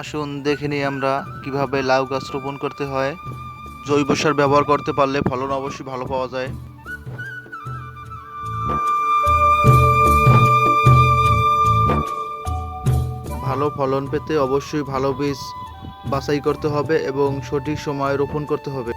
আসুন দেখে নিই আমরা কিভাবে লাউ গাছ রোপণ করতে হয়। জৈব সার ব্যবহার করতে পারলে ফলন অবশ্যই ভালো পাওয়া যায়। ভালো ফলন পেতে অবশ্যই ভালো বীজ বাছাই করতে হবে এবং সঠিক সময়ে রোপণ করতে হবে।